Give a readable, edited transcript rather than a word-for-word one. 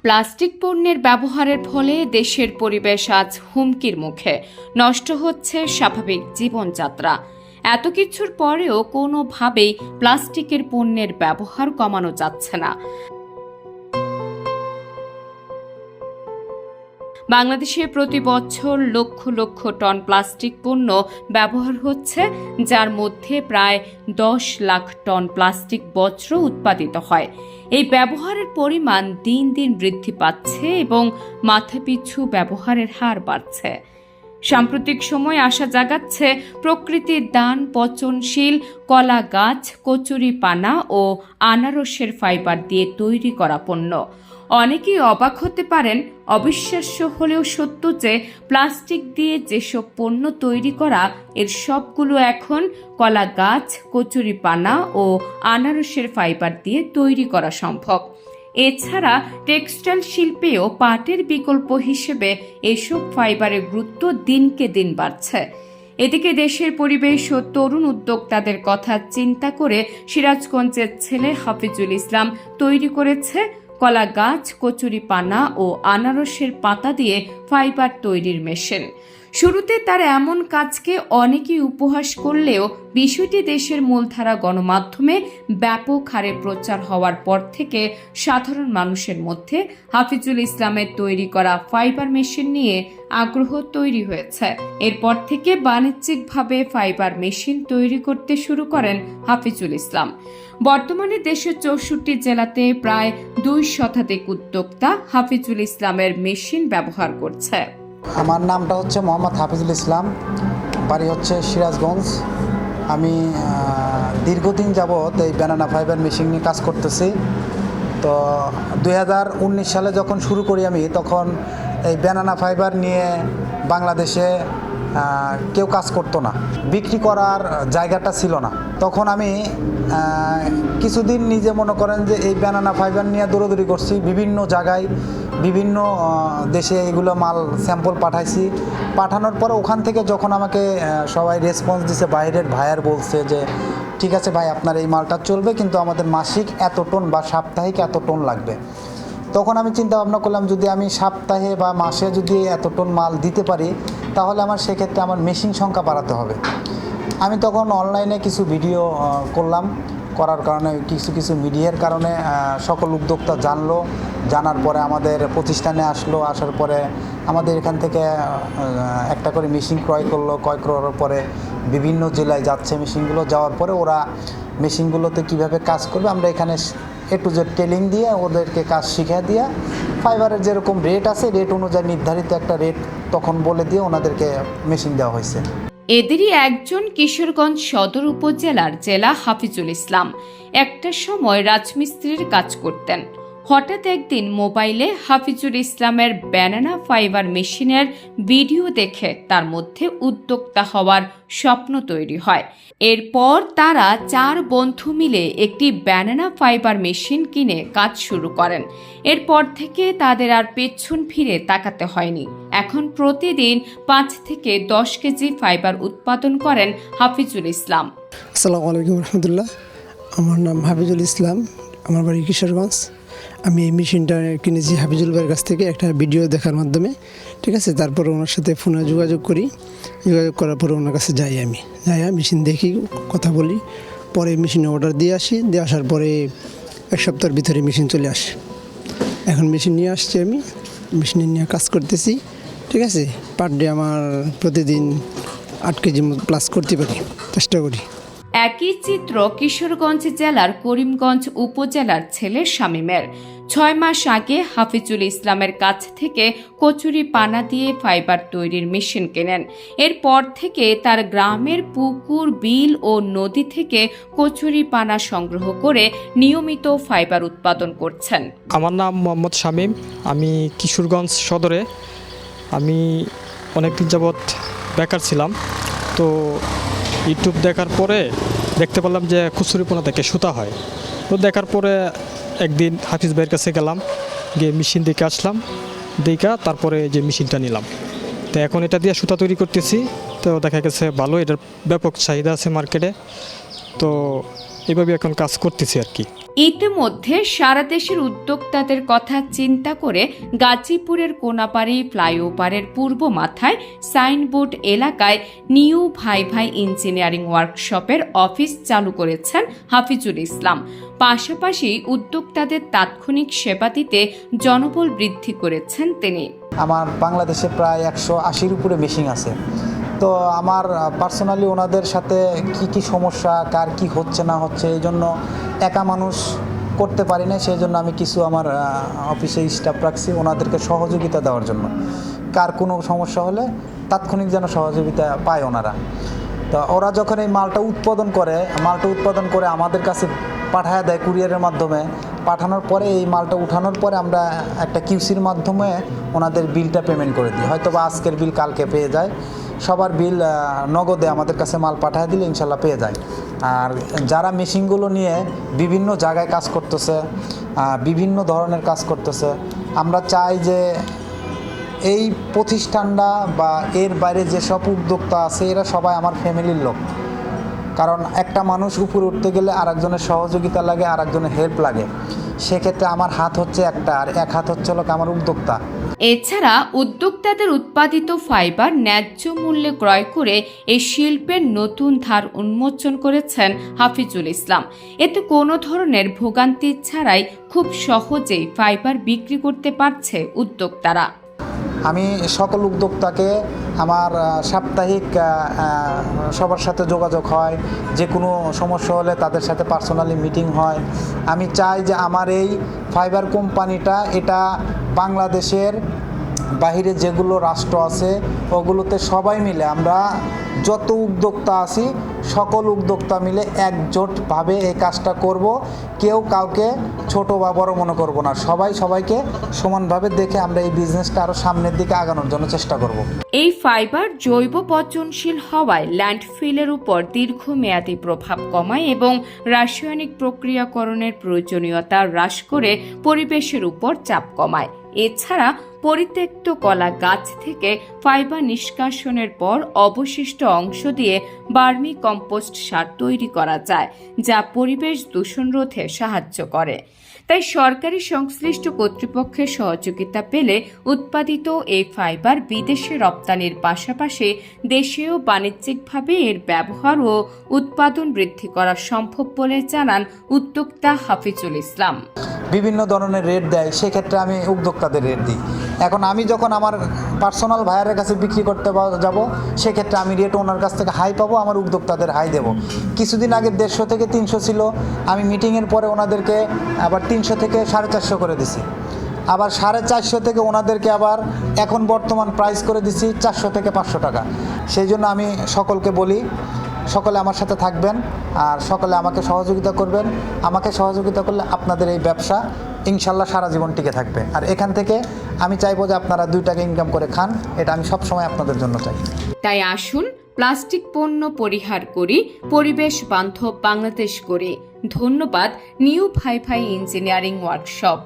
Plastic পণ্যের ব্যবহারের ফলে দেশের পরিবেশ আজ হুমকির মুখে। নষ্ট হচ্ছে স্বাভাবিক জীবনযাত্রা। এত কিছুর পরেও কোনোভাবেই প্লাস্টিকের পণ্যের ব্যবহার কমানো যাচ্ছে না। বাংলাদেশে প্রতি বছর লক্ষ লক্ষ টন প্লাস্টিক পণ্য ব্যবহার হচ্ছে, যার মধ্যে প্রায় 10 লাখ টন প্লাস্টিক বর্জ্য উৎপাদিত হয়। এই ব্যবহারের পরিমাণ দিন দিন বৃদ্ধি পাচ্ছে এবং মাথাপিছু ব্যবহারের হার বাড়ছে। সাম্প্রতিক সময় আশা জাগাচ্ছে প্রকৃতির দান পচনশীল কলা গাছ, কচুরিপানা ও আনারসের ফাইবার দিয়ে তৈরি করা পণ্য। অনেকেই অবাক হতে পারেন, অবিশ্বাস্য হলেও সত্য যে প্লাস্টিক দিয়ে যেসব পণ্য তৈরি করা, এর সবগুলো এখন কলা গাছ, কচুরিপানা ও আনারসের ফাইবার দিয়ে তৈরি করা সম্ভব। এছাড়া টেক্সটাইল শিল্পেও পাটের বিকল্প হিসেবে এসব ফাইবারের গুরুত্ব দিনকে দিন বাড়ছে। এদিকে দেশের পরিবেশ ও তরুণ উদ্যোক্তাদের কথা চিন্তা করে সিরাজগঞ্জের ছেলে হাফিজুল ইসলাম তৈরি করেছে কলা গাছ, কচুরিপানা ও আনারসের পাতা দিয়ে ফাইবার তৈরির মেশিন। শুরুতে তার এমন কাজকে অনেকেই উপহাস করলেও বিষয়টি দেশের মূলধারা গণমাধ্যমে ব্যাপক হারে প্রচার হওয়ার পর থেকে সাধারণ মানুষের মধ্যে হাফিজুল ইসলামের তৈরি করা ফাইবার মেশিন নিয়ে আগ্রহ তৈরি হয়েছে। এরপর থেকে বাণিজ্যিকভাবে ফাইবার মেশিন তৈরি করতে শুরু করেন হাফিজুল ইসলাম। বর্তমানে দেশের 64 জেলাতে প্রায় 2 শতাধিক উদ্যোক্তা হাফিজুল ইসলামের মেশিন ব্যবহার করছে। আমার নামটা হচ্ছে মোহাম্মদ হাফিজুল ইসলাম, বাড়ি হচ্ছে সিরাজগঞ্জ। আমি দীর্ঘদিন যাবৎ এই ব্যানানা ফাইবার মেশিন নিয়ে কাজ করতেছি। তো 2019 সালে যখন শুরু করি আমি, তখন এই ব্যানানা ফাইবার নিয়ে বাংলাদেশে কেউ কাজ করতো না, বিক্রি করার জায়গাটা ছিল না। তখন আমি কিছুদিন নিজে মনে করেন যে এই ব্যানানা ফাইবার নিয়ে দৌড়াদৌড়ি করছি, বিভিন্ন জায়গায় বিভিন্ন দেশে এগুলো মাল স্যাম্পল পাঠাইছি। পাঠানোর পরে ওখান থেকে যখন আমাকে সবাই রেসপন্স দিছে, বাইরের ভাইয়ার বলছে যে ঠিক আছে ভাই, আপনার এই মালটা চলবে, কিন্তু আমাদের মাসিক এত টন বা সাপ্তাহিক এত টন লাগবে। তখন আমি চিন্তা ভাবনা করলাম, যদি আমি সপ্তাহে বা মাসে যদি এত টন মাল দিতে পারি, তাহলে আমার সেক্ষেত্রে আমার মেশিন সংখ্যা বাড়াতে হবে। আমি তখন অনলাইনে কিছু ভিডিও করলাম, করার কারণে কিছু মিডিয়ার কারণে সকল উদ্যোক্তা জানলো। জানার পরে আমাদের প্রতিষ্ঠানে আসলো, আসার পরে আমাদের এখান থেকে একটা করে মেশিন ক্রয় করলো। ক্রয় করার পরে বিভিন্ন জেলায় যাচ্ছে মেশিনগুলো। যাওয়ার পরে ওরা মেশিনগুলোতে কিভাবে কাজ করবে, আমরা এখানে A to Z ট্রেনিং দিয়ে ওদেরকে কাজ শিখিয়ে দিয়ে ফাইবারের যেরকম রেট আছে, রেট অনুযায়ী নির্ধারিত একটা রেট তখন বলে দিয়ে ওনাদেরকে মেশিন দেওয়া হয়েছে। এদেরই একজন কিশোরগঞ্জ সদর উপজেলার জেলা হাফিজুল ইসলাম। একটা সময় রাজমিস্ত্রির কাজ করতেন। হঠাৎ একদিন মোবাইলে হাফিজুল ইসলামের ব্যানানা ফাইবার মেশিনের ভিডিও দেখে তার মধ্যে উদ্যোক্তা হওয়ার স্বপ্ন তৈরি হয়। এরপর তারা 4 বন্ধু মিলে একটি ব্যানানা ফাইবার মেশিন কিনে কাজ শুরু করেন। এরপর থেকে তাদের আর পেছন ফিরে তাকাতে হয়নি। এখন প্রতিদিন 5 থেকে 10 কেজি ফাইবার উৎপাদন করেন হাফিজুল ইসলাম। আসসালামু আলাইকুম রহমতুল্লাহ। আমার নাম হাফিজুল ইসলাম, আমার বাড়ি কিশোরগঞ্জ। আমি এই মেশিনটা কিনেছি হাফিজুল ভাইয়ের কাছ থেকে একটা ভিডিও দেখার মাধ্যমে। ঠিক আছে, তারপরে ওনার সাথে ফোনে যোগাযোগ করি। যোগাযোগ করার পরে ওনার কাছে যাই মেশিন দেখি, কথা বলি। পরে মেশিনে অর্ডার দিয়ে আসি। দিয়ে আসার পরে 1 সপ্তাহের ভিতরে মেশিন চলে আসে। এখন মেশিন নিয়ে আসছি, আমি মেশিনে নিয়ে কাজ করতেছি। ঠিক আছে, পার ডে আমার প্রতিদিন 8 কেজি প্লাস করতে পারি, চেষ্টা করি। একই চিত্র কিশোরগঞ্জ জেলার করিমগঞ্জ উপজেলার ছেলে শামীমের। 6 মাস আগে হাফিজুল ইসলামের কাছ থেকে কচুরি পানা দিয়ে ফাইবার তৈরির মেশিন কেনেন। এরপর থেকে তার গ্রামের পুকুর, বিল ও নদী থেকে কচুরি পানা সংগ্রহ করে নিয়মিত ফাইবার উৎপাদন করছেন। আমার নাম মোহাম্মদ শামীম, আমি কিশোরগঞ্জ সদরে। আমি অনেকদিন যাবৎ বেকার ছিলাম। তো ইউটিউব দেখার পরে দেখতে পেলাম যে কচুরিপানা থেকে সুতা হয়। তো দেখার পরে একদিন হাফিজ ভাইয়ের কাছে গেলাম, গিয়ে মেশিন দেখে আসলাম। তারপরে যে মেশিনটা নিলাম। তো এখন এটা দিয়ে সুতা তৈরি করতেছি। তো দেখা গেছে ভালো, এটার ব্যাপক চাহিদা আছে মার্কেটে। তো এভাবে এখন কাজ করতেছি আর কি। ইতিমধ্যে সারা দেশের উদ্যোক্তাদের কথা চিন্তা করে গাজীপুরের কোনাপাড়ি ফ্লাইওভারের পূর্ব মাথায় সাইনবোর্ড এলাকায় নিউ ভাই ভাই ইঞ্জিনিয়ারিং ওয়ার্কশপের অফিস চালু করেছেন হাফিজুল ইসলাম। পাশাপাশি উদ্যোক্তাদের তাৎক্ষণিক সেবা দিতে জনবল বৃদ্ধি করেছেন তিনি। আমার বাংলাদেশে প্রায় 180-র উপরে মেশিন আছে। তো আমার পার্সোনালি ওনাদের সাথে কি সমস্যা, কার কি হচ্ছে না হচ্ছে, এই জন্য একা মানুষ করতে পারি না। সেই জন্য আমি কিছু আমার অফিসে স্টাফ রাখছি ওনাদেরকে সহযোগিতা দেওয়ার জন্য। কার কোনো সমস্যা হলে তাৎক্ষণিক যেন সহযোগিতা পায় ওনারা। তো ওরা যখন এই মালটা উৎপাদন করে আমাদের কাছে পাঠায় দেয় কুরিয়ারের মাধ্যমে। পাঠানোর পরে এই মালটা উঠানোর পরে আমরা একটা কিউসির মাধ্যমে ওনাদের বিলটা পেমেন্ট করে দিই। হয়তো বা আজকের বিল কালকে পেয়ে যায়। সবার বিল নগদে আমাদের কাছে মাল পাঠিয়ে দিলে ইনশাল্লাহ পেয়ে যায়। আর যারা মেশিনগুলো নিয়ে বিভিন্ন জায়গায় কাজ করতেছে, বিভিন্ন ধরনের কাজ করতেছে, আমরা চাই যে এই প্রতিষ্ঠানটা বা এর বাইরে যেসব উদ্যোক্তা আছে এরা সবাই আমার ফ্যামিলির লোক। কারণ একটা মানুষ উপরে উঠতে গেলে আরেকজনের সহযোগিতা লাগে, আরেকজনের হেল্প লাগে। সেক্ষেত্রে আমার হাত হচ্ছে একটা, আর এক হাত হচ্ছে লোক আমার উদ্যোক্তা। এছাড়া উদ্যোক্তাদের উৎপাদিত ফাইবার ন্যায্য মূল্যে ক্রয় করে এই শিল্পের নতুন ধার উন্মোচন করেছেন হাফিজুল ইসলাম। এতে কোনো ধরনের ভোগান্তি ছাড়াই খুব সহজেই ফাইবার বিক্রি করতে পারছে উদ্যোক্তারা। আমি সকল উদ্যোক্তাকে আমার সাপ্তাহিক সবার সাথে যোগাযোগ হয়, যে কোনো সমস্যা হলে তাদের সাথে পার্সোনালি মিটিং হয়। আমি চাই যে আমার এই ফাইবার কোম্পানিটা এটা বাংলাদেশের বাহিরে যেগুলো রাষ্ট্র আছে ওগুলোতে সবাই মিলে আমরা যত উদ্যোক্তা আছি সকল উদ্যোক্তা মিলে একজোটভাবে এই কাজটা করব। কেউ কাউকে ছোট বা বড় মনে করব না, সবাই সবাইকে সমানভাবে দেখে আমরা এই বিজনেসটা আরও সামনের দিকে আগানোর জন্য চেষ্টা করব। এই ফাইবার জৈব পচনশীল হওয়ায় ল্যান্ডফিলের উপর দীর্ঘমেয়াদী প্রভাব কমায় এবং রাসায়নিক প্রক্রিয়াকরণের প্রয়োজনীয়তা হ্রাস করে পরিবেশের উপর চাপ কমায়। এছাড়া পরিত্যক্ত কলা গাছ থেকে ফাইবার নিষ্কাশনের পর অবশিষ্ট অংশ দিয়ে বার্মি কম্পোস্ট সার তৈরি করা যায়, যা পরিবেশ দূষণ রোধে সাহায্য করে। তাই সরকারি সংশ্লিষ্ট কর্তৃপক্ষের সহযোগিতা পেলে উৎপাদিত এই ফাইবার বিদেশে রপ্তানির পাশাপাশি দেশেও বাণিজ্যিকভাবে এর ব্যবহার ও উৎপাদন বৃদ্ধি করা সম্ভব বলে জানান উদ্যোক্তা হাফিজুল ইসলাম। বিভিন্ন ধরনের রেট দেয়, সেক্ষেত্রে আমি উদ্যোক্তাদের রেট দিই। এখন আমি যখন আমার পার্সোনাল ভাইয়ারের কাছে বিক্রি করতে যাব সেক্ষেত্রে আমি রেট ওনার কাছ থেকে হাই পাবো, আমার উদ্যোক্তাদের হাই দেব। কিছুদিন আগে 150 থেকে 300 ছিল, আমি মিটিংয়ের পরে ওনাদেরকে আবার 300 থেকে 450 করে দিছি। আবার 450 থেকে ওনাদেরকে আবার এখন বর্তমান প্রাইস করে দিছি 400 থেকে 500 টাকা। সেই জন্য আমি সকলকে বলি সকলে আমার সাথে থাকবেন আর সকলে আমাকে সহযোগিতা করবেন। আমাকে সহযোগিতা করলে আপনাদের এই ব্যবসা ইনশাল্লাহ সারা জীবন টিকে থাকবে। আর এখান থেকে আমি চাইবো যে আপনারা 2 টাকা ইনকাম করে খান, এটা আমি সবসময় আপনাদের জন্য চাই। তাই আসুন প্লাস্টিক পণ্য পরিহার করি, পরিবেশ বান্ধব বাংলাদেশ করি। ধন্যবাদ নিউ ভাই ভাই ইঞ্জিনিয়ারিং ওয়ার্কশপ।